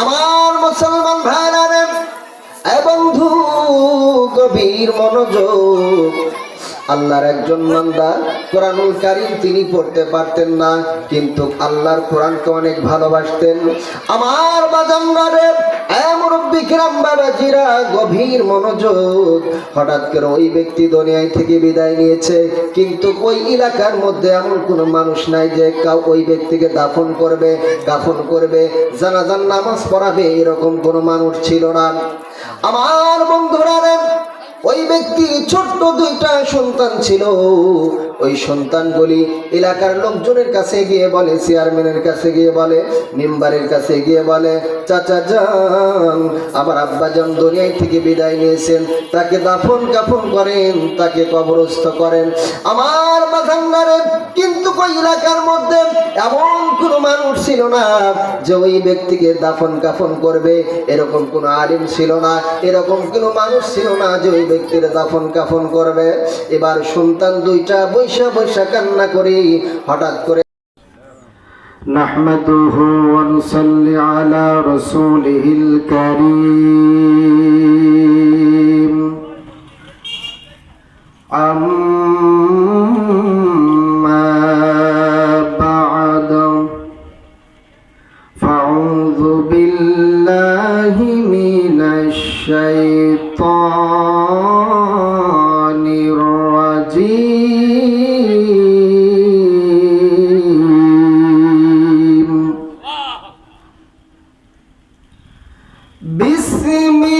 আমার মুসলমান ভাইরা রে, এ বন্ধু গভীর মনোযোগ। আল্লাহর একজন বান্দা কোরআনুল কারীম তিনি পড়তে পারতেন না, কিন্তু আল্লাহর কোরআনকে অনেক ভালোবাসতেন। আমার বাজানরা রে, এ মুরব্বি কিরাম বাবাজিরা, গভীর মনোযোগ। হঠাৎ করে ওই ব্যক্তি দুনিয়ায় থেকে বিদায় নিয়েছে, কিন্তু ওই এলাকার মধ্যে এমন কোনো মানুষ নাই যে ওই ব্যক্তিকে দাফন করবে, কাফন করবে, জানাজার নামাজ পড়াবে, এরকম কোনো মানুষ ছিল না। আমার বন্ধুরা রে, ওই ব্যক্তি ছোট্ট দুইটা সন্তান ছিল। ওই সন্তানগুলি এলাকার লোকজনের কাছে গিয়ে বলে, চেয়ারম্যানের কাছে গিয়ে বলে, মেম্বারের কাছে গিয়ে বলে, চাচা যান, আমার আব্বাজান দুনিয়া থেকে বিদায় নিয়েছেন, তাকে দাফন কাফন করেন, তাকে কবরস্থ করেন। আমার বাজানদারে, কিন্তু ওই এলাকার মধ্যে এমন কোনো মানুষ ছিল না যে ওই ব্যক্তিকে দাফন কাফন করবে, এরকম কোনো আলিম ছিল না, এরকম কোনো মানুষ ছিল না যে ওই ব্যক্তির দাফন কাফন করবে। এবার সন্তান দুইটা বৈশা বৈশা কান্না করে হঠাৎ করে নাহমাদুহু ওয়া নুসাল্লি আলা রাসূলিহিল কারীম আম্মা বা'দু ফাউযু বিল্লাহি মিনাশ শাইতানির রাজীম। বিসমিল্লাহির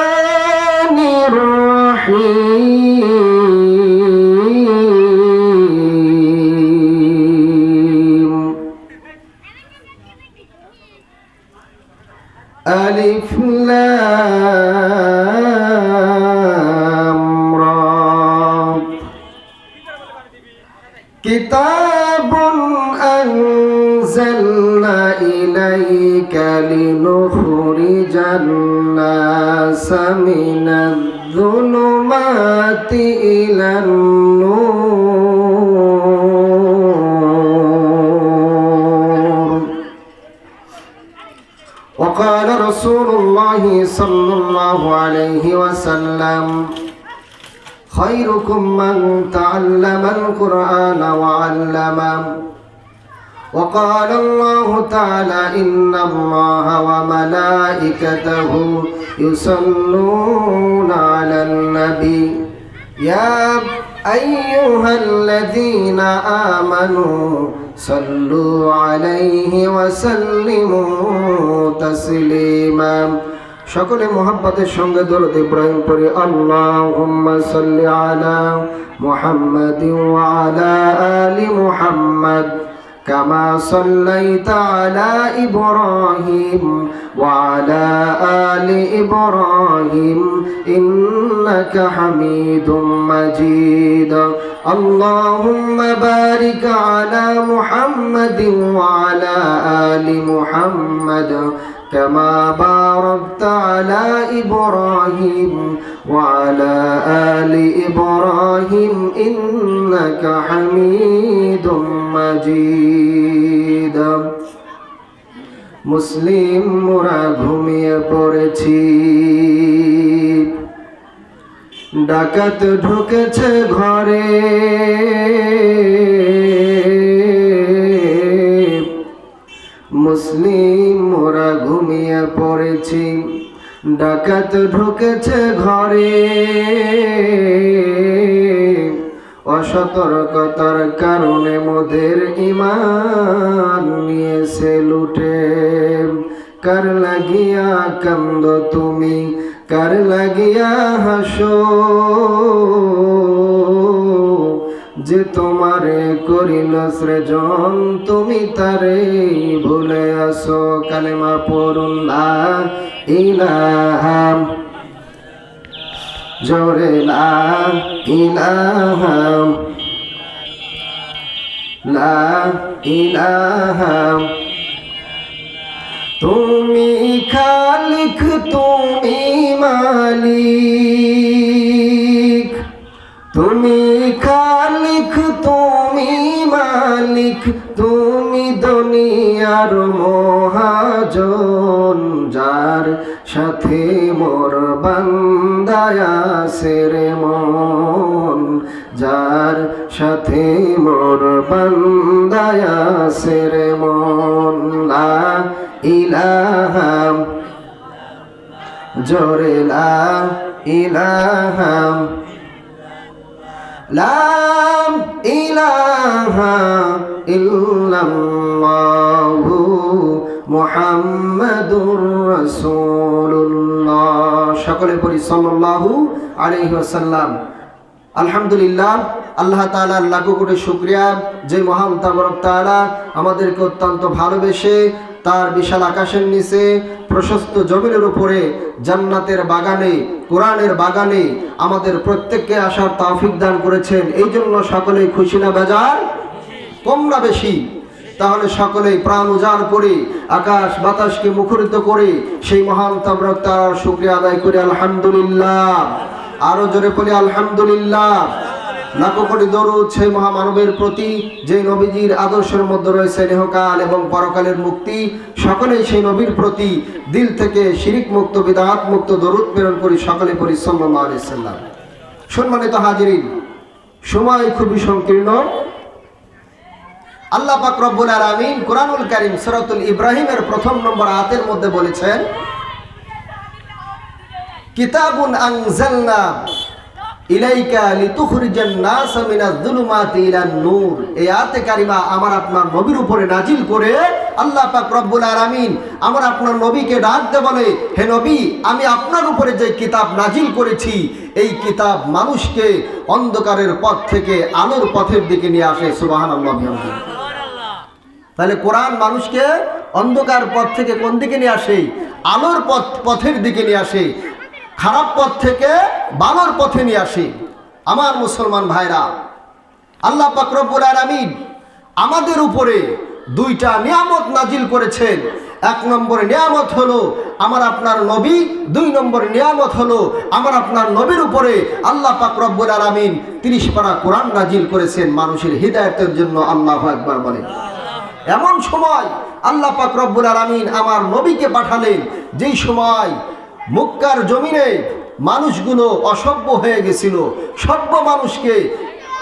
রাহমানির রাহিম। আলিফ লাম রা। কিতাবুন আনজালনা ইলাইকা লিনুখরিজান নাসা মিনাজ-যুলুমাতি ইলান-নূর। وقال رسول الله صلى الله عليه وسلم خيركم من تعلم القرآن وعلمه. وقال الله تعالى إن الله وملائكته يصلون على النبي يا أيها الذين آمنوا صلوا عليه وسلموا تسليما। সকলে মুহাব্বতের সঙ্গে দরুদ ইব্রাহিম পড়ি। আল্লাহুম্মা সাল্লি আলা মুহাম্মাদিন ওয়া আলা আলি মুহাম্মাদ কামা সাল্লাইতা আলা ইব্রাহিম ওয়া আলা আলি ইব্রাহিম ইন্নাকা হামিদুম মাজিদ। আল্লাহুম্মা বারিক আলা মুহাম্মাদিন ওয়া আলা আলি মুহাম্মাদ كما باركت على إبراهيم وعلى آل إبراهيم إنك حميد مجيد। মুসলিম মোরা ঘুমিয়ে পড়েছি, ডাকাত ঢুকেছে ঘরে, মুসলিম মোরা ঘুমিয়ে পড়েছি, ডাকাত ঢুকেছে ঘরে। অসতর্কতার কারণে মোদের ঈমান নিয়েছে লুটে। কার লাগিয়া কান্দ তুমি, কার লাগিয়া হাসো, যে তোমারে করিল সৃজন তুমি তারে ভুলে আসো। কালেমা পড়ুন লা ইলাহা, জোরে লা ইলাহা, লা ইলাহা। তুমি খালিক, তুমি মালিক, তুমি খালিক, তুমি মালিক, তুমি দুনিয়ার মহাজন, যার সাথে মোর বান্দায় আছে রে মন, যার সাথে মোর বান্দায় আছে রে মন। লা ইলাহা, জোরে লা ইলাহা, লা ইলাহা ইল্লাল্লাহু মুহাম্মাদুর রাসূলুল্লাহ। সকলে পড়ি সাল্লাল্লাহু আলাইহি ওয়াসাল্লাম। আলহামদুলিল্লাহ, আল্লাহ তাআলার লাখো কোটি শুকরিয়া যে মহান তাবারক তাআলা আমাদেরকে অত্যন্ত ভালোবেসে তার বিশাল আকাশের নিচে প্রশস্ত জমিনের উপরে জান্নাতের বাগানে, কোরআনের বাগানে আমাদের প্রত্যেককে আসার তৌফিক দান করেছেন। এই জন্য সকলেই খুশি না বেজার, কম না বেশি? তাহলে সকলেই প্রাণ উজাড় করে আকাশ বাতাসকে মুখরিত করে সেই মহান তাবারক তাআলার শুকরিয়া আদায় করি আলহামদুলিল্লাহ। আরো জোরে বলি আলহামদুলিল্লাহ। লাখো কোটি দরুদ সেই মহামানবের প্রতি যে নবীজির আদর্শের মধ্যে রয়েছে ইহকাল এবং পরকালের মুক্তি। সকলেই সেই নবীর প্রতি দিল থেকে শিরিক মুক্ত, বিদআত মুক্ত দরুদ প্রেরণ করি। সকলে পড়ি সাল্লাল্লাহু আলাইহি সাল্লাম। সম্মানিত হাজিরিন, সময় খুবই সংকীর্ণ। আল্লাহ পাক রব্বুল আলামিন কুরআনুল কারীম সূরাতুল ইব্রাহিমের প্রথম নম্বর আয়াতের মধ্যে বলেছেন, কিতাবুন আনজালনা ইলাইকা লিতুখরিজান নাস মিনাজ যুলুমাতি ইলান নূর। এই আয়াতে কারিমা আমার আপনার নবীর উপরে নাজিল করে আল্লাহ পাক রব্বুল আলামিন আমার আপনার নবীকে ডাক দিয়ে বলে, হে নবী, আমি আপনার উপরে যে কিতাব নাজিল করেছি এই কিতাব মানুষকে অন্ধকারের পথ থেকে আলোর পথের দিকে নিয়ে আসে। সুবহানাল্লাহ। তাহলে কোরআন মানুষকে অন্ধকার পথ থেকে কোন দিকে নিয়ে আসে? আলোর পথের দিকে নিয়ে আসে, খারাপ পথ থেকে ভালোর পথে নিয়ে আসে। আমার মুসলমান ভাইরা, আল্লাহ পাক রব্বুল আলামিন আমাদের উপরে দুইটা নিয়ামত নাজিল করেছেন। এক নম্বর নিয়ামত হলো আমার আপনার নবী, দুই নম্বর নিয়ামত হলো আমার আপনার নবীর উপরে আল্লাহ পাক রব্বুল আলামিন 30 পারা কোরআন নাজিল করেছেন মানুষের হিদায়াতের জন্য। আল্লাহু আকবার বলেন। এমন সময় আল্লাহ পাক রব্বুল আলামিন আমার নবীকে পাঠালেন যেই সময় মক্কার জমিনে মানুষগুলো অসভ্য হয়ে গেছিল।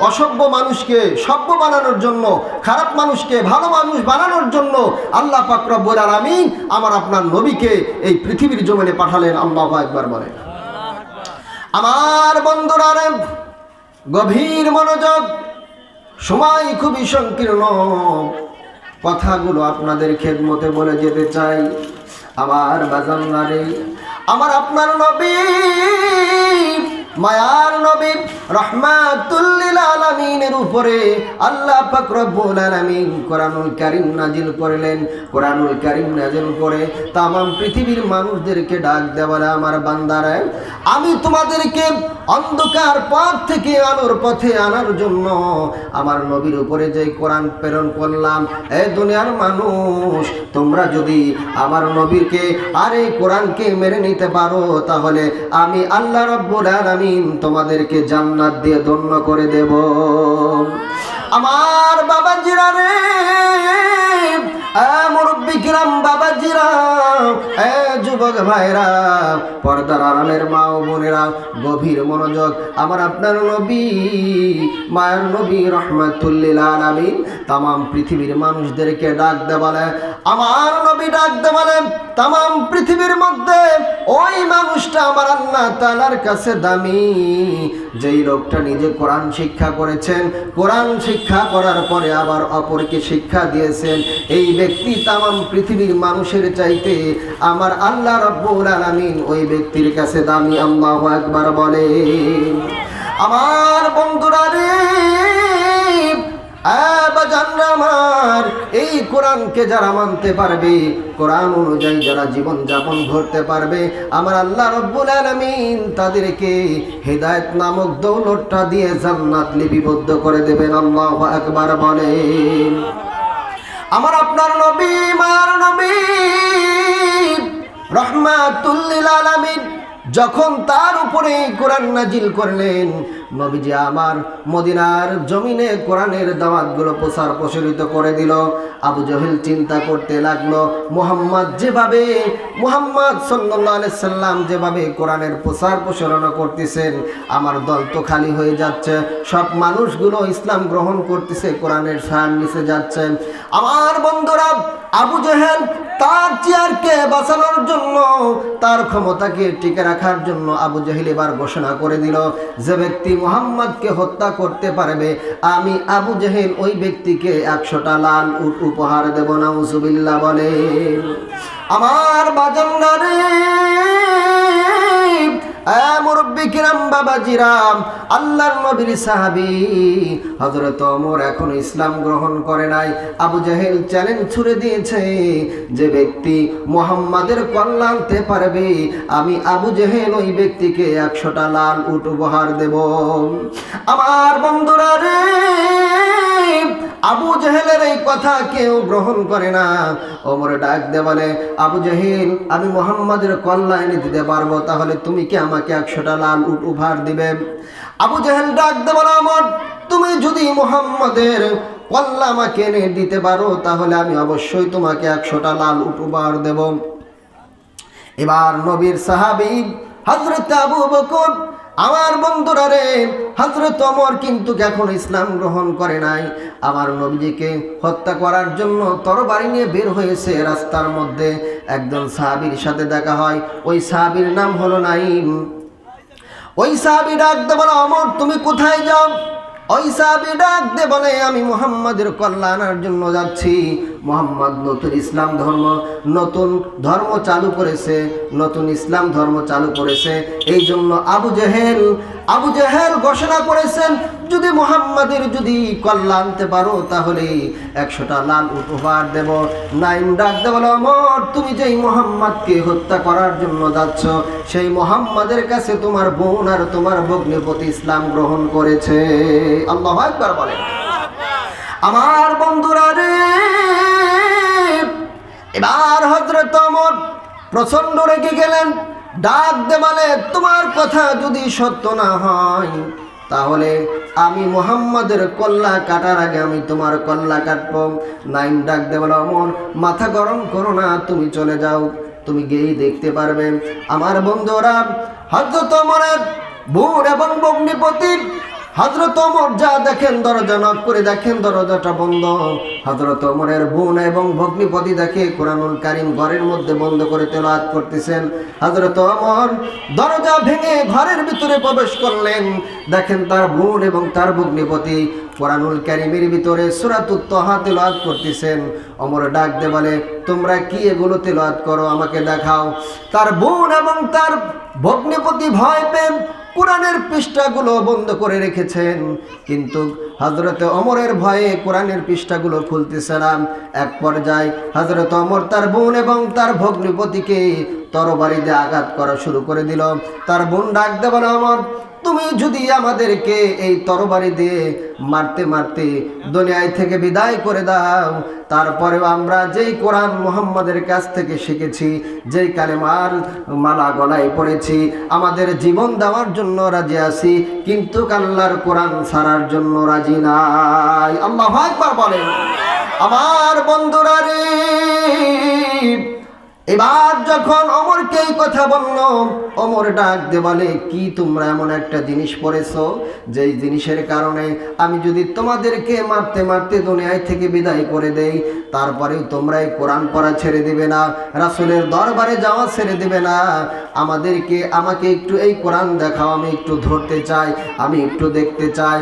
অসভ্য মানুষকে সভ্য বানানোর জন্য, খারাপ মানুষকে ভালো মানুষ বানানোর জন্য আল্লাহ পাক রব্বুল আলামিন আমার আপনার নবীকে এই পৃথিবীর জমিনে পাঠালেন। আল্লাহু আকবার বলেন। আমার বন্ধুরা, গভীর মনোযোগ, সময় খুবই সংকীর্ণ, কথাগুলো আপনাদের খেদমতে বলে যেতে চাই। আমার বাজান্নারে, আমার আপনার নবী, মায়ার নবী, রাহমাতুল লিল আলামিনের উপরে আল্লাহ পাক রব্বুল আলামিন কোরআনুল কারীম নাজিল করলেন। কোরআনুল কারীম নাজিল করে तमाम পৃথিবীর মানুষদেরকে ডাক দেওয়া, আমার বান্দারা, আমি তোমাদেরকে অন্ধকার পথ থেকে আলোর পথে আনার জন্য আমার নবীর উপরে যে কোরআন প্রেরণ করলাম। এই দুনিয়ার মানুষ, তোমরা যদি আমার নবীকে আর এই কোরআনকে মেনে নিতে পারো তাহলে আমি আল্লাহ রাব্বুল আলামিন তোমাদেরকে জান্নাত দিয়ে ধন্য করে দেব। আমার বাবাজিরা রে, মুরব্বি কিরাম বাবাজিরা, যুবক ভাইরা, পর্দার আড়ালের মা ও বোনেরা, গভীর মনোযোগ। আমার আপনার নবী, মায়ের নবী রাহমাতুল লিল আলামিন तमाम পৃথিবীর মানুষদেরকে ডাক দেওয়ালে, আমার নবী ডাক দেওয়ালে तमाम পৃথিবীর মধ্যে ওই মানুষটা আমার আল্লাহ তাআলার কাছে দামি, যেই লোকটা নিজে কোরআন শিক্ষা করেছেন, কোরআন শিক্ষা করার পরে আবার অপরকে শিক্ষা দিয়েছেন। এই ব্যক্তি तमाम পৃথিবীর মানুষের চাইতে আমার আল্লাহ রাব্বুল আলামিন ওই ব্যক্তির কাছে দামি। আল্লাহু আকবার বলে। আমার বন্ধুরা রে, আমার এই কোরআনকে যারা মানতে পারবে, কোরআন অনুযায়ী যারা জীবন যাপন করতে পারবে, আমার আল্লাহ রাব্বুল আলামিন তাদেরকে হেদায়েত নামক দৌলতটা দিয়ে জান্নাত লিপিবদ্ধ করে দেবেন। আল্লাহু আকবার বলেন। আমার আপনার নবী, মায়ার নবী রাহমাতুল লিল আলামিন যখন তার উপরে কোরআন নাজিল করলেন, নবীজি আমার মদিনার জমিনে কোরআনের দাওয়াতগুলো প্রচার প্রসারিত করে দিল। আবু জহেল চিন্তা করতে লাগলো, মুহাম্মদ সাল্লাল্লাহু আলাইহি সাল্লাম যেভাবে কোরআনের প্রচার প্রসারণা করতেছেন, আমার দল তো খালি হয়ে যাচ্ছে, সব মানুষগুলো ইসলাম গ্রহণ করতেছে, কোরআনের শান নিচে যাচ্ছে। আমার বন্ধুরা, আবু জেহেল তার চেয়ারকে বাঁচানোর জন্য, তার ক্ষমতাকে টিকে রাখার জন্য আবু জেহেল এবার ঘোষণা করে দিল, যে ব্যক্তি মুহাম্মদকে হত্যা করতে পারবে, আমি আবু জেহেল ওই ব্যক্তিকে 100টা লাল উট উপহার দেব। নাউজুবিল্লাহ বলে। আমার বাজানরা রে, মুরব্বি কিরাম, বাবাজিরাম, আল্লাহর নবীর সাহাবী হযরত ওমর এখন ইসলাম গ্রহণ করে নাই। আবু জেহেল চ্যালেঞ্জ ছুড়ে দিয়েছে, যে ব্যক্তি মুহাম্মাদের কল্যাণ আনতে পারবে, আমি আবু জেহেল ওই ব্যক্তিকে 100টা লাল উট উপহার দেব। আমার বন্ধুরা রে, আবু জেহেলের এই কথা কেউ গ্রহণ করে না। ওমর ডাক দে বলে, আবু জেহেল, আমি মুহাম্মাদের কল্যাণ এনে দিতে পারবো, তাহলে তুমি কি আমাকে 100টা লাল উট উপহার দিবে? আবু জেহেল ডাক দে বলে, ওমর, তুমি যদি মুহাম্মাদের কল্যাণ আমাকে এনে দিতে পারো, তাহলে আমি অবশ্যই তোমাকে 100টা লাল উট উপহার দেব। এবার নবীর সাহাবী হযরত আবু বকর, আমার বন্ধুরা রে, হযরত ওমর কিন্তু এখন ইসলাম গ্রহণ করে নাই। আমার নবীজিকে হত্যা করার জন্য তরবারি নিয়ে বের হয়েছে। রাস্তার মধ্যে একজন সাহাবীর সাথে দেখা হয়, ওই সাহাবীর নাম হলো নাঈম। ওই সাহাবী ডাক দে বলে, ওমর, তুমি কোথায় যাও? ওই সাহাবী ডাক দে বলে, আমি মুহাম্মাদের কল্যাণের জন্য যাচ্ছি। মুহাম্মদ নতুন ইসলাম নতুন ধর্ম চালু করেছে, নতুন ইসলাম ধর্ম চালু করেছে। এই জন্য আবু জেহেল ঘোষণা করেছেন, যদি মুহাম্মাদের যদি কল্যাণ আনতে পারো, তাহলে 100টা লাল উট উপহার দেব। নাঈম ডাক দে বলে, ওমর, তুমি যেই মুহাম্মাদকে হত্যা করার জন্য যাচ্ছ, সেই মুহাম্মাদের কাছে তোমার বোন আর তোমার ভগ্নিপতি ইসলাম গ্রহণ করেছে। আল্লাহু আকবার বলে। আমার বন্ধুরা রে, এবার হযরত ওমর প্রচন্ড রেগে গেলেন। ডাক দে বলে, তোমার কথা যদি সত্য না হয়, তাহলে আমি মুহাম্মাদের কল্লা কাটার আগে আমি তোমার কল্লা কাটবো। নাঈম ডাক দে বলে, ওমর, মাথা গরম করো না, তুমি চলে যাও, তুমি গিয়েই দেখতে পারবে। আমার বন্ধুরা, হযরত ওমরের বোন এবং ভগ্নিপতি, হযরত ওমর যা দেখেন, দরজা নক করে দেখেন দরজাটা বন্ধ। হযরত ওমরের বোন এবং ভগ্নিপতি দেখে কোরআনুল কারীম ঘরের মধ্যে বন্ধ করে তেলাওয়াত করতেছেন। হযরত ওমর দরজা ভেঙে ঘরের ভিতরে প্রবেশ করলেন, দেখেন তার বোন এবং তার ভগ্নিপতি কোরআনুল কারীমের ভিতরে সূরাতুত তাহা তেলাওয়াত করতেছেন। ওমর ডাক দে বলে, তোমরা কি এগুলো তেলাওয়াত করো, আমাকে দেখাও। তার বোন এবং তার ভগ্নিপতি ভয় পেয়ে কোরআনের পৃষ্ঠাগুলো বন্ধ করে রেখেছেন, কিন্তু হযরত ওমরের ভয়ে কোরআনের পৃষ্ঠাগুলো খুলতেছে না। এক পর্যায়ে হযরত ওমর তার বোন এবং তার ভগ্নিপতিকে তরবারি দিয়ে আঘাত করা শুরু করে দিল। তার বোন ডাক দে বলে, ওমর, তুমি যদি আমাদেরকে এই তরবারি দিয়ে মারতে মারতে দুনিয়ায় থেকে বিদায় করে দাও, তারপরেও আমরা যেই কোরআন মুহাম্মাদের কাছ থেকে শিখেছি, যেই কালেমার মালা গলায় পড়েছি, আমাদের জীবন দেওয়ার জন্য রাজি আছি, কিন্তু আল্লাহর কোরআন ছাড়ার জন্য রাজি নাই। আল্লাহু আকবার বলেন। আমার বন্ধুরা রে, এবার যখন ওমরকে এই কথা বলল, ওমর ডাক দে বলে, কি তোমরা এমন একটা জিনিস পড়েছো, যেই জিনিসের কারণে আমি যদি তোমাদেরকে মারতে মারতে দুনিয়ায় থেকে বিদায় করে দেই, তারপরেও তোমরা এই কোরআন পড়া ছেড়ে দিবে না, রাসূলের দরবারে যাওয়া ছেড়ে দিবে না? আমাকে একটু এই কোরআন দেখাও, আমি একটু ধরতে চাই, আমি একটু দেখতে চাই।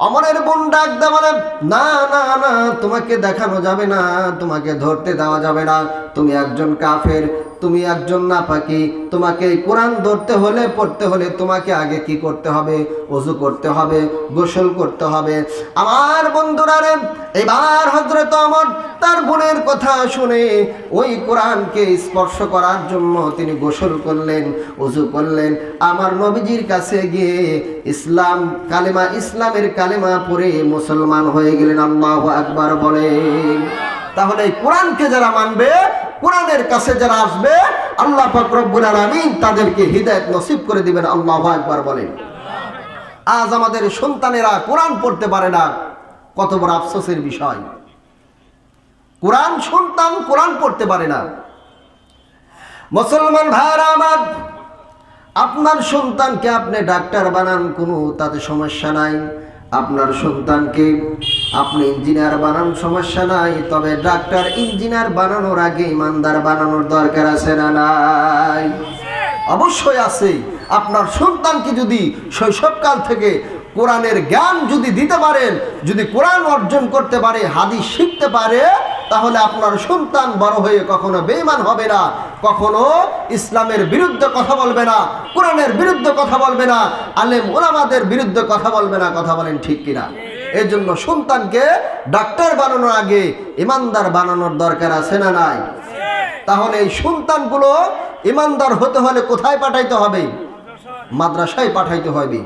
ওমরের বোন ডাক দে বলে, না না না, তোমাকে দেখানো যাবে না, তোমাকে ধরতে দেওয়া যাবে না, তুমি একজন কাফের, তুমি একজন নাপাকি, তোমাকে কোরআন ধরতে হলে, পড়তে হলে তোমাকে আগে কি করতে হবে? ওযু করতে হবে, গোসল করতে হবে। আমার বন্ধুরা রে, এবার হযরত ওমর তার বোনের কথা শুনে ওই কোরআনকে স্পর্শ করার জন্য তিনি গোসল করলেন, ওযু করলেন, আমার নবীজির কাছে গিয়ে ইসলামের কালেমা পড়ে মুসলমান হয়ে গেলেন। আল্লাহু আকবার বলেন। তাহলে এই কোরআনকে যারা মানবে, কোরআনের কাছে যারা আসবে, আল্লাহ পাক রব্বুল আলামিন তাদেরকে হিদায়াত নসিব করে দিবেন। আল্লাহু আকবার বলেন। আজ আমাদের সন্তানেরা কোরআন পড়তে পারে না, কত বড় আফসোসের বিষয়। কোরআন সন্তান কোরআন পড়তে পারে না। মুসলমান ভাইরা আমার, আপনার সন্তানকে আপনি ডাক্তার বানান, কোনো তাতে সমস্যা নাই। আপনার সন্তানকে আপনি ইঞ্জিনিয়ার বানান, সমস্যা নাই। তবে ডাক্তার ইঞ্জিনিয়ার বানানোর আগে ইমানদার বানানোর দরকার আছে না নাই? অবশ্যই আছে। আপনার সন্তানকে যদি শৈশবকাল থেকে কোরআনের জ্ঞান যদি দিতে পারেন, যদি কোরআন অর্জন করতে পারে, হাদিস শিখতে পারে, তাহলে আপনার সন্তান বড় হয়ে কখনো বেঈমান হবে না, কখনো ইসলামের বিরুদ্ধে কথা বলবে না, কোরআনের বিরুদ্ধে কথা বলবে না, আলেম ওলামাদের বিরুদ্ধে কথা বলবে না। কথা বলেন ঠিক কিনা? এই জন্য সন্তানকে ডাক্তার বানানোর আগে ইমানদার বানানোর দরকার আছে না নাই? তাহলে এই সন্তানগুলো ইমানদার হতে হলে কোথায় পাঠাইতে হবে? মাদ্রাসায় পাঠাইতে হবে।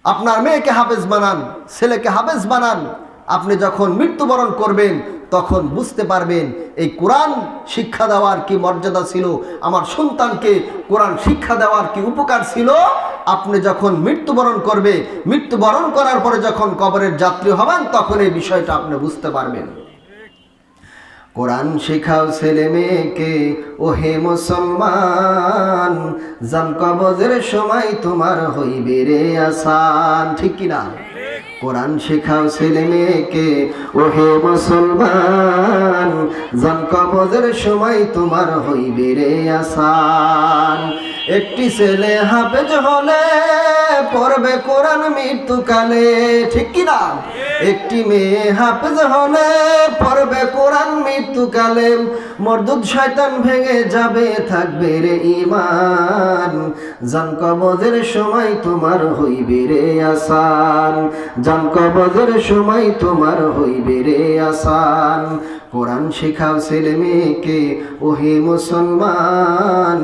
আপনার মেয়েকে হাফেজ বানান, ছেলেকে হাফেজ বানান। আপনি যখন মৃত্যুবরণ করবেন তখন বুঝতে পারবেন এই কোরআন শিক্ষা দেওয়ার কি মর্যাদা ছিল, আমার সন্তানকে কোরআন শিক্ষা দেওয়ার কি উপকার ছিল। আপনি যখন মৃত্যুবরণ করবে, মৃত্যুবরণ করার পরে যখন কবরের যাত্রী হবেন, তখন এই বিষয়টা আপনি বুঝতে পারবেন। কোরআন শেখাও ছেলে মেয়েকে, ও হে মুসলমান, জান কবজের সময় তোমার হইবে রে আসান। ঠিক কিনা? কোরআন শেখাও ছেলে মেয়েকে, ও হে মুসলমান, জান কবজের সময় তোমার হইবে রে আসান। একটি ছেলে হাফেজ হলে পড়বে কোরআন মৃত্যুকালে। ঠিক কিনা? একটি মেয়ে হাফেজ হলে পড়বে কোরআন মৃত্যুকালে। মরদুদ শয়তান ভেঙে যাবে, থাকবে রে ঈমান, জান কবজের সময় তোমার হইবে রে আসান। জান কবজের সময় তোমার হইবে রে আসান। কোরআন শেখাও ছেলে মেয়েকে, ও হে মুসলমান,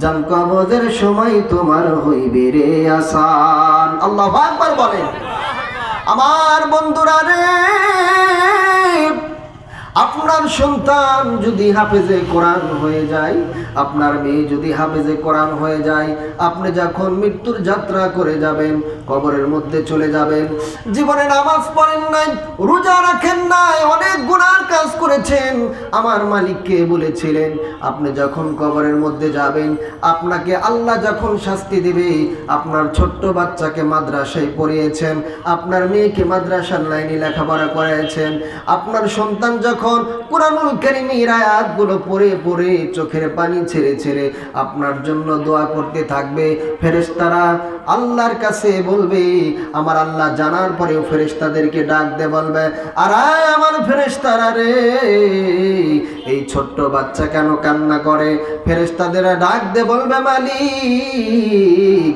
জান কবজের সময় তোমার হইবে রে আসান। আল্লাহু আকবার বলেন। আমার বন্ধুরা রে, আপনার সন্তান যদি হাফেজে কোরআন হয়ে যায়, আপনার মেয়ে যদি হাফেজে কোরআন হয়ে যায়, আপনি যখন মৃত্যুর যাত্রা করে যাবেন, কবরের মধ্যে চলে যাবেন, জীবনে নামাজ পড়েন নাই, রোজা রাখেন নাই, অনেক গুনার কাজ করেছেন, আমার মালিককে বলেছিলেন, আপনি যখন কবরের মধ্যে যাবেন, আপনাকে আল্লাহ যখন শাস্তি দিবে, আপনার ছোট্ট বাচ্চাকে মাদ্রাসায় পড়িয়েছেন, আপনার মেয়েকে মাদ্রাসার লাইনে লেখাপড়া করাইছেন, আপনার সন্তান যখন কুরআনুল কারীমের আয়াতগুলো পড়ে পড়ে চোখের পানি ছেড়ে ছেড়ে আপনার জন্য দোয়া করতে থাকবে, ফেরেশতারা আল্লাহর কাছে বলবে, আমার আল্লাহ জানার পরেও ফেরেশতাদেরকে ডাক দিয়ে বলবে, আরে আমার ফেরেশতারা রে, এই ছোট্ট বাচ্চা কেন কান্না করে? ফেরেশতাদেরা ডাক দিয়ে বলবে, মালিক,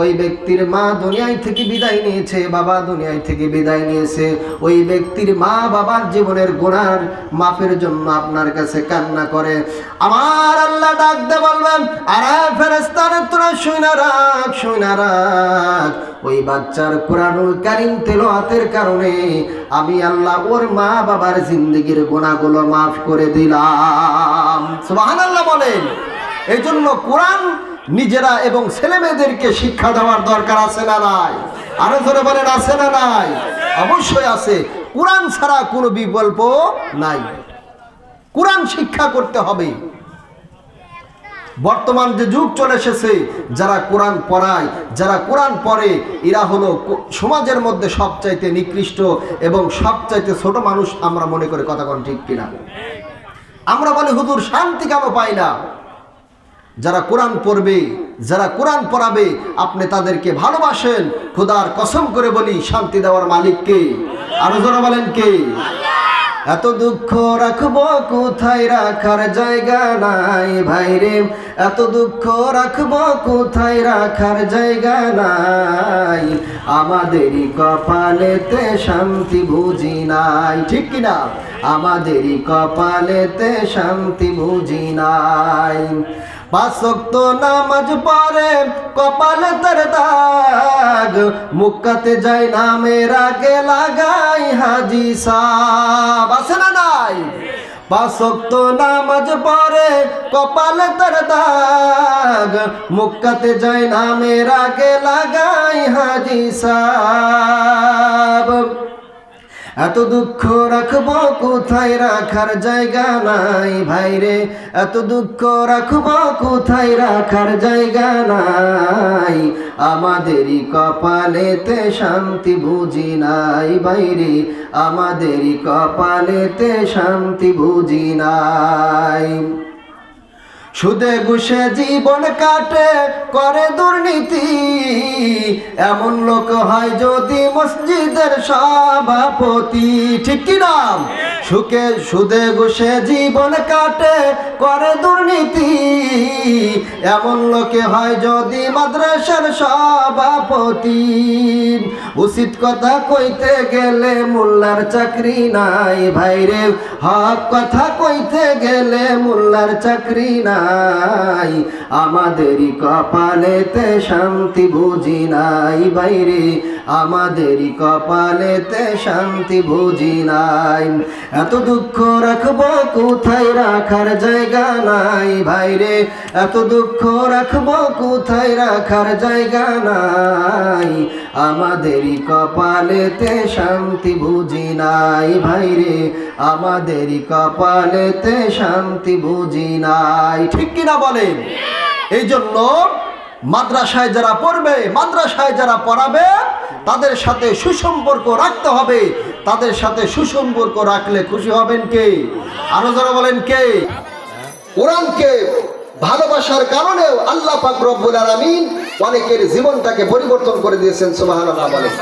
ওই ব্যক্তির মা দুনিয়ায় থেকে বিদায় নিয়েছে, বাবা দুনিয়ায় থেকে বিদায় নিয়েছে, ওই ব্যক্তির মা বাবার জীবনের গুনার মাফের জন্য আপনার কাছে কান্না করে। আমার আল্লাহ ডাক দিয়ে বলবেন, আরে ফেরেশতারা তোরা শুইনা রাখ, ওই বাচ্চার কুরআনুল কারীম তেলাওয়াতের কারণে আমি আল্লাহ ওর মা বাবার জিন্দেগির গুনাহগুলো মাফ করে দিলাম। সুবহানাল্লাহ বলেন। এই জন্য কোরআন নিজেরা এবং ছেলে মেয়েদেরকে শিক্ষা দেওয়ার দরকার আছে না নাই? আরো জোরে বলেন, আছে না নাই? অবশ্যই আছে। কোরআন ছাড়া কোনো বিকল্প নাই। কোরআন শিক্ষা করতে হবে। বর্তমান যে যুগ চলে এসেছে, যারা কোরআন পড়ায়, যারা কোরআন পড়ে, এরা হলো সমাজের মধ্যে সবচাইতে নিকৃষ্ট এবং সবচাইতে ছোট মানুষ আমরা মনে করি। কথা কোন ঠিক কিনা? আমরা বলি হুজুর শান্তি কেন পাই না? যারা কোরআন পড়বে, যারা কোরআন পড়াবে, আপনি তাদেরকে ভালোবাসেন, খোদার কসম করে বলি, শান্তি দেওয়ার মালিক কে? আরো জোরে বলেন কে? এত দুঃখ রাখবো কোথায়, রাখার জায়গা নাই ভাইরে, এত দুঃখ রাখবো কোথায়, রাখার জায়গা নাই, আমাদেরই কপালেতে শান্তি বুঝি নাই। ঠিক কিনা? আমাদেরই কপালেতে শান্তি বুঝি নাই। 5 ওয়াক্ত নামাজ পড়ে কপালে তার দাগ, মুক্কাতে যাই নামের আগে লাগাই হাজি সাহেব। আছে না নাই? পাঁচ ওয়াক্ত নামাজ পড়ে কপালে তার দাগ, মুক্কাতে যায় নামের আগে লাগাই হাজি সাব। এত দুঃখ রাখবো কোথায় রাখার জায়গা নাই ভাইরে, এত দুঃখ রাখবো কোথায় রাখার জায়গা নাই, আমাদেরই কপালেতে শান্তি বুঝি নাই ভাইরে, আমাদেরই কপালেতে শান্তি বুঝি নাই। সুদে ঘুষে জীবন কাটে করে দুর্নীতি, এমন লোক হয় যদি মসজিদের সভাপতি, ঠিক কি না? সুদে ঘুষে জীবন কাটে করে দুর্নীতি, এমন লোকে হয় যদি মাদ্রাসার সভাপতি। উচিত কথা কইতে গেলে মোল্লার চাকরি নাই ভাইরে, হক কথা কইতে গেলে মোল্লার চাকরি নাই, আমাদেরই কপালেতে শান্তি বুঝি নাই ভাইরে, আমাদেরই কপালেতে শান্তি বুঝি নাই। এত দুঃখ রাখবো কোথায় রাখার জায়গা নাই ভাইরে, এত দুঃখ রাখবো কোথায় রাখার জায়গা নাই, আমাদেরই কপালেতে শান্তি বুঝি নাই ভাইরে, আমাদেরই কপালেতে শান্তি বুঝি নাই, ঠিক কিনা বলেন? এই জন্য মাদ্রাসায় যারা পড়বে, মাদ্রাসায় যারা পড়াবে, তাদের সাথে সুসম্পর্ক রাখতে হবে। তাদের সাথে সুসম্পর্ক রাখলে খুশি হবেন কে? আরো যারা বলেন কে? কোরআনকে ভালোবাসার কারণেও আল্লাহ পাক রব্বুল আলামিন অনেকের জীবনটাকে পরিবর্তন করে দিয়েছেন। সুবহানাল্লাহ বলেন।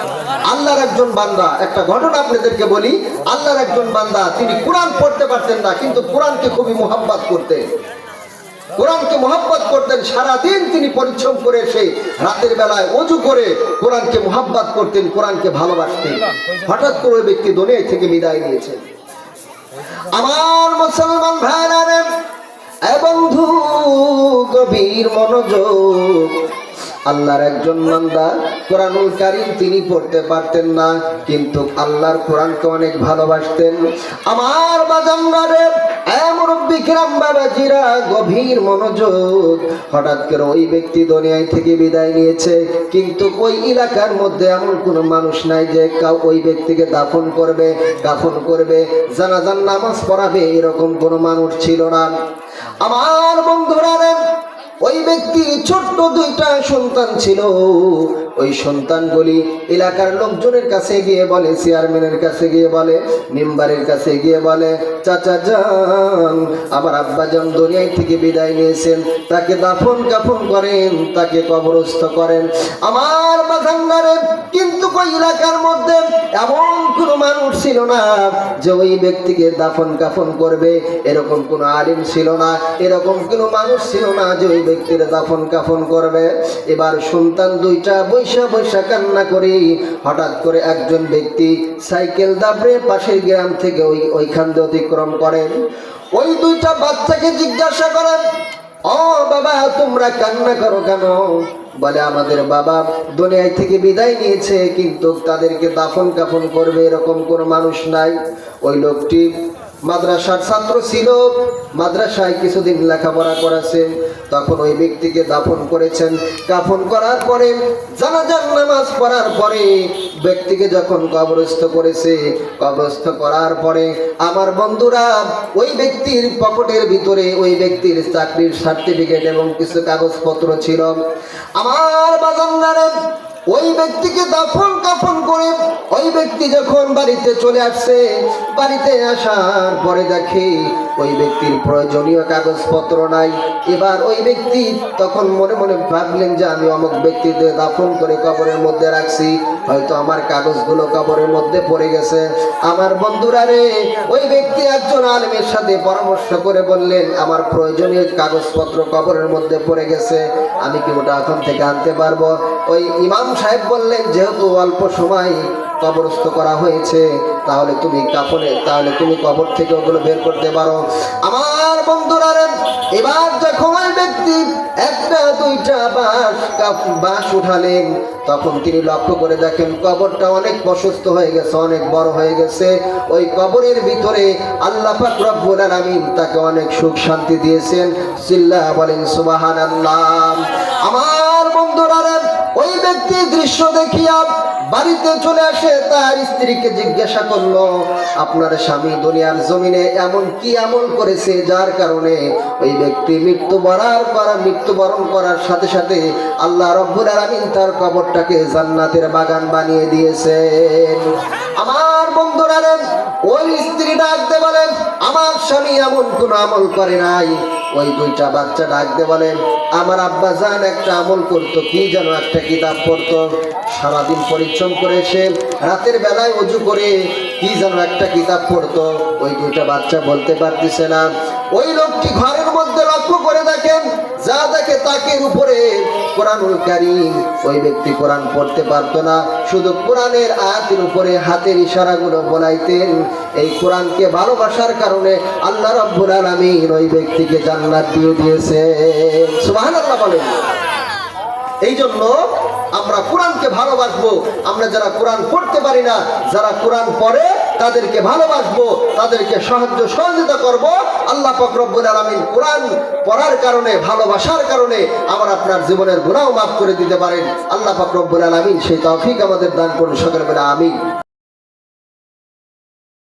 আল্লাহর একজন বান্দা, একটা ঘটনা আপনাদেরকে বলি। আল্লাহর একজন বান্দা, তিনি কোরআন পড়তে পারতেন না, কিন্তু কোরআনকে খুবই মুহাব্বত করতেন। কোরআনকে মুহাব্বত করতেন, সারাদিন তিনি পরিশ্রম করে এসে রাতের বেলায় ওযু করে কোরআনকে মুহাব্বত করতেন, কোরআনকে ভালোবাসতেন। হঠাৎ করে ওই ব্যক্তি দুনিয়া থেকে বিদায় নিয়েছেন। আমার মুসলমান ভাইরা রে, এ বন্ধু গভীর মনোযোগ, আল্লাহর একজন বান্দা কোরআনুল কারীম তিনি পড়তে পারতেন না, কিন্তু আল্লাহর কোরআনকে অনেক ভালোবাসতেন। আমার বাজানরা রে, এ মুরব্বি কিরাম বাবাজিরা, গভীর মনোযোগ। হঠাৎ করে ওই ব্যক্তি দুনিয়া থেকে বিদায় নিয়েছে, কিন্তু ওই এলাকার মধ্যে এমন কোনো মানুষ নাই যে ওই ব্যক্তিকে দাফন করবে, কাফন করবে, জানাজার নামাজ পড়াবে, এরকম কোনো মানুষ ছিল না। আমার বন্ধুরা রে, ওই ব্যক্তি ছোট্ট দুইটা সন্তান ছিল। ওই সন্তানগুলি এলাকার লোকজনের কাছে গিয়ে বলে, চেয়ারম্যানের কাছে গিয়ে বলে, মেম্বারের কাছে গিয়ে বলে, চাচা যান, আমার আব্বাজান দুনিয়া থেকে বিদায় নিয়েছেন, তাকে দাফন কাফন করেন, তাকে কবরস্থ করেন। আমার বাজানদারে, কিন্তু ওই এলাকার মধ্যে এমন কোনো মানুষ ছিল না যে ওই ব্যক্তিকে দাফন কাফন করবে, এরকম কোনো আলিম ছিল না, এরকম কোনো মানুষ ছিল না যে ওই ব্যক্তির দাফন কাফন করবে। এবার সন্তান দুইটা বৈশা বৈশা কান্না করে, হঠাৎ করে একজন ব্যক্তি সাইকেল দাবড়ে পাশের গ্রাম থেকে ওইখান দিয়ে অতিক্রম করেন। ওই দুইটা বাচ্চাকে জিজ্ঞাসা করেন, ও বাবা, তোমরা কান্না করো কেন? বলে, আমাদের বাবা দুনিয়া থেকে বিদায় নিয়েছে, কিন্তু তাদেরকে দাফন কাফন করবে এরকম কোনো মানুষ নাই। ওই লোকটি মাদ্রাসার ছাত্র ছিল, মাদ্রাসায় কিছুদিন লেখাপড়া করেছে, তখন ওই ব্যক্তিকে দাফন করেছেন। কাফন করার পরে, জানাজার নামাজ পড়ার পরে ব্যক্তিকে যখন কবরস্থ করেছে, কবরস্থ করার পরে আমার বন্ধুরা, ওই ব্যক্তির পকেটের ভিতরে ওই ব্যক্তির চাকরির সার্টিফিকেট এবং কিছু কাগজপত্র ছিল। আমার বাজানদারে, ওই ব্যক্তিকে দাফন কাফন করে ওই ব্যক্তি যখন বাড়িতে চলে আসছে, বাড়িতে আসার পরে দেখে ওই ব্যক্তির প্রয়োজনীয় কাগজপত্র নাই। এবার ওই ব্যক্তি তখন মনে মনে ভাবলেন যে আমি অমুক ব্যক্তিদের দাফন করে কবরের মধ্যে রাখছি, হয়তো আমার কাগজগুলো কবরের মধ্যে পড়ে গেছে। আমার বন্ধুরা রে, ওই ব্যক্তি একজন আলেমের সাথে পরামর্শ করে বললেন, আমার প্রয়োজনীয় কাগজপত্র কবরের মধ্যে পড়ে গেছে, আমি কি ওটা এখন থেকে আনতে পারবো? ওই ইমাম সাহেব বললেন, যেহেতু অল্প সময় কবরস্থ করা হয়েছে, তাহলে তুমি কবর থেকে ওগুলো বের করতে পারো। আমার বন্ধুরা রে, এবার যখন ওই ব্যক্তি একটা দুইটা বাঁশ উঠালেন, তখন তিনি লক্ষ্য করে দেখেন কবরটা অনেক প্রশস্ত হয়ে গেছে, অনেক বড় হয়ে গেছে। ওই কবরের ভিতরে আল্লাহ পাক রব্বুল আলামিন তাকে অনেক সুখ শান্তি দিয়েছেন। চিল্লা বলেন সুবহানাল্লাহ। আমার বন্ধুরা, ওই ব্যক্তি দৃশ্য দেখিয়া বাড়িতে চলে আসে, তার স্ত্রীকে জিজ্ঞাসা করলো, আপনার স্বামী দুনিয়ার জমিনে এমন কি আমল করেছে যার কারণে ওই ব্যক্তি মৃত্যুবরণ করার সাথে সাথে আল্লাহ রব্বুল আলামিন তার কবরটাকে জান্নাতের বাগান বানিয়ে দিয়েছেন। আমার বন্ধুরা, ওই স্ত্রী ডাকতে বলেন, আমার স্বামী এমন কোন আমল করে নাই। ওই দুইটা বাচ্চা ডাকতে বলেন, আমার আব্বা জান একটা আমল করতো, কি যেন একটা কিতাব পড়তো, সারাদিন পরিশ্রম করেছে, রাতের বেলায় ওযু করে কি যেন একটা কিতাব পড়তো। ওই দুইটা বাচ্চা বলতে পারতেছে না। ওই লোকটি ঘরের মধ্যে লক্ষ্য করে দেখেন, যা দেখে তাকের উপরে কোরআনুল কারীম। ওই ব্যক্তি কোরআন পড়তে পারতো না, শুধু কোরআনের আয়াতের উপরে হাতের ইশারাগুলো বলাইতেন। এই কোরআনকে ভালোবাসার কারণে আল্লাহ রাব্বুল আলামিন ওই ব্যক্তিকে জান্নাত দিয়ে দিয়েছে। সুবহানাল্লাহ বলেন। এই জন্য আমরা কোরআনকে ভালোবাসবো। আমরা যারা কোরআন পড়তে পারি না, যারা কোরআন পড়ে তাদেরকে ভালোবাসবো, তাদেরকে সাহায্য সহযোগিতা করব। আল্লাহ পাক রব্বুল আলামিন কোরআন পড়ার কারণে, ভালোবাসার কারণে আমার আপনার জীবনের গুনাহ মাফ করে দিতে পারেন। আল্লাহ পাক রব্বুল আলামিন সেই তৌফিক আমাদের দান করুন। সকলে বলে আমিন।